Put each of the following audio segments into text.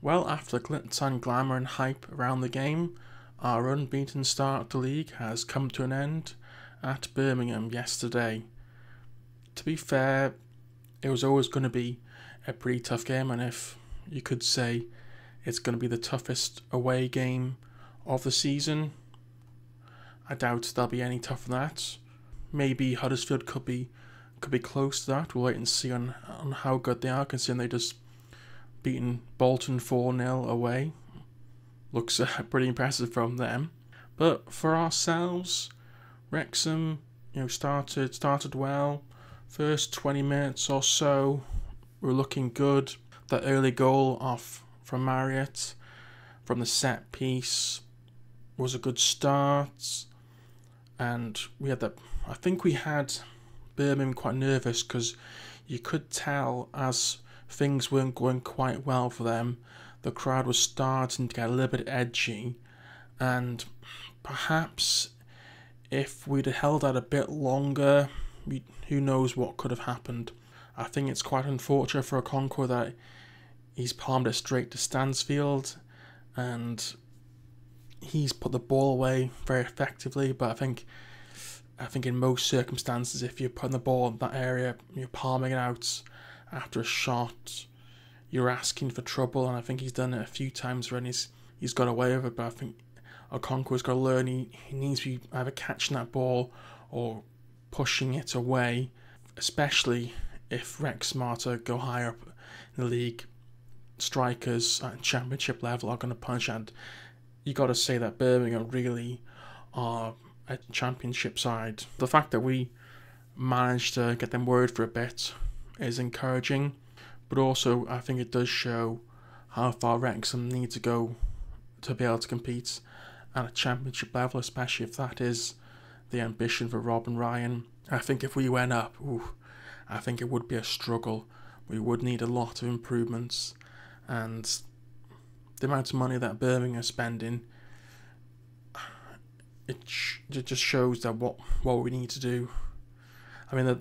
Well, after glitz and glamour and hype around the game, our unbeaten start to the league has come to an end at Birmingham yesterday. To be fair, it was always going to be a pretty tough game, and if you could say it's going to be the toughest away game of the season, I doubt there'll be any tougher than that. Maybe Huddersfield could be close to that. We'll wait and see on how good they are, considering they just beaten Bolton 4-0 away. Looks pretty impressive from them. But for ourselves, Wrexham, started well. First 20 minutes or so, we were looking good. That early goal off from Marriott from the set piece was a good start, and I think we had Birmingham quite nervous because you could tell as things weren't going quite well for them. The crowd was starting to get a little bit edgy, and perhaps if we'd have held out a bit longer, who knows what could have happened. I think it's quite unfortunate for Okonkwo that he's palmed it straight to Stansfield, and he's put the ball away very effectively. But I think in most circumstances, if you're putting the ball in that area, you're palming it out after a shot, you're asking for trouble, and I think he's done it a few times when he's got away with it. But I think Okonkwo's got to learn he needs to be either catching that ball or pushing it away, especially if Wrexham are to go higher up in the league. Strikers at championship level are going to punch, and you got to say that Birmingham really are a championship side. The fact that we managed to get them worried for a bit is encouraging, but also I think it does show how far Wrexham need to go to be able to compete at a championship level, especially if that is the ambition for Rob and Ryan. I think if we went up, I think it would be a struggle. We would need a lot of improvements, and the amount of money that Birmingham are spending, it just shows that what we need to do. I mean,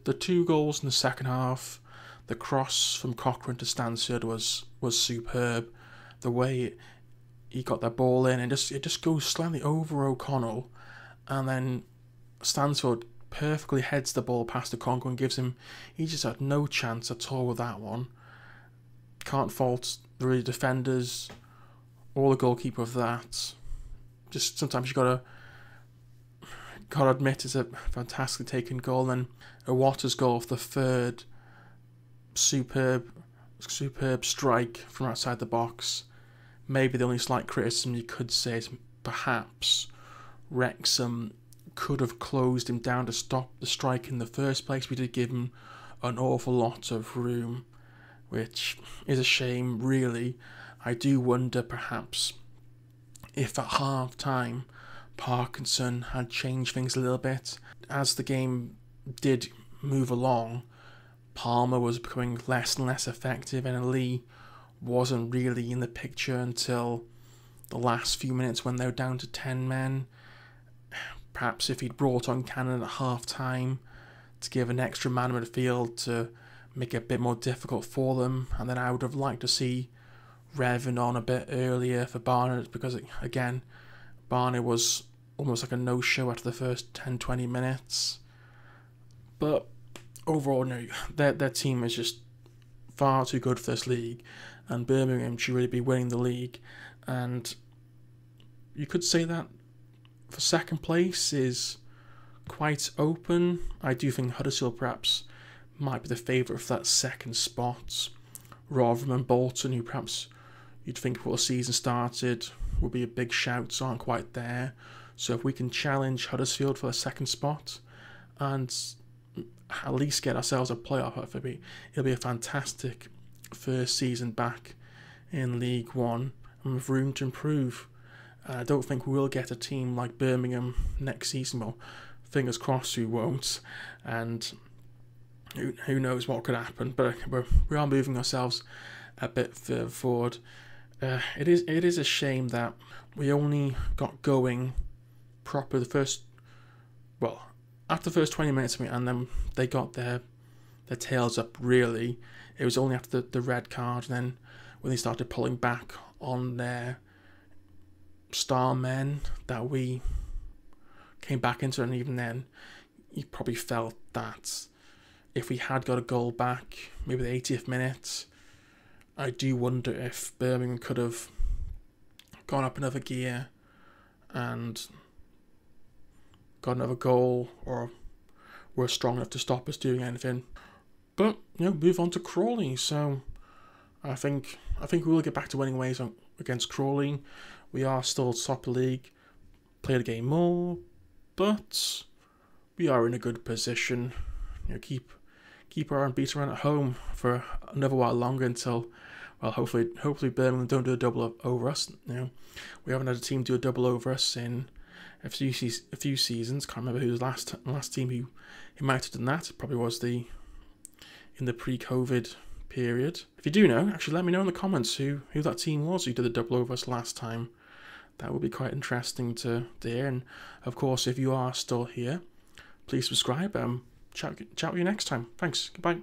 the two goals in the second half, the cross from Cochrane to Stansfield was superb. The way he got that ball in, and it just goes slightly over O'Connell, and then Stansfield perfectly heads the ball past Okonkwo and he just had no chance at all with that one. Can't fault the defenders or the goalkeeper of that. Just sometimes you gotta admit it's a fantastically taken goal. And a Waters goal for the third, superb strike from outside the box. Maybe the only slight criticism you could say is perhaps Wrexham could have closed him down to stop the strike in the first place. We did give him an awful lot of room, which is a shame, really. I do wonder perhaps if at half time Parkinson had changed things a little bit. As the game did move along, Palmer was becoming less and less effective, and Lee wasn't really in the picture until the last few minutes when they were down to 10 men. Perhaps if he'd brought on Cannon at half time to give an extra man in midfield to make it a bit more difficult for them, and then I would have liked to see Revan on a bit earlier for Barnett, because again, Barnett was almost like a no-show after the first 10-20 minutes. But overall, no, their team is just far too good for this league, and Birmingham should really be winning the league. And you could say that for second place is quite open. I do think Huddersfield perhaps might be the favourite for that second spot, rather than Bolton, who perhaps you'd think before the season started will be a big shout, aren't quite there. So if we can challenge Huddersfield for the second spot and at least get ourselves a playoff, it'll be a fantastic first season back in League One, and with room to improve. I don't think we'll get a team like Birmingham next season. Well, fingers crossed we won't, and who knows what could happen. But we are moving ourselves a bit further forward. It is a shame that we only got going proper after the first 20 minutes, and then they got their tails up, really. It was only after the red card, and then when they started pulling back on their star men, that we came back into it. And even then, you probably felt that if we had got a goal back, maybe the 80th minute, I do wonder if Birmingham could have gone up another gear and got another goal, or were strong enough to stop us doing anything. But move on to Crawley. So I think we will get back to winning ways against Crawley. We are still top of the league, play the game more, but we are in a good position. Keep our unbeaten run at home for another while longer until, well, hopefully Birmingham don't do a double over us. We haven't had a team do a double over us in a few seasons. Can't remember who was last team who might have done that. It probably was in the pre-COVID period. If you do know, actually let me know in the comments who that team was who did the double over us last time. That would be quite interesting to hear. And of course, if you are still here, please subscribe. Chat with you next time. Thanks. Goodbye.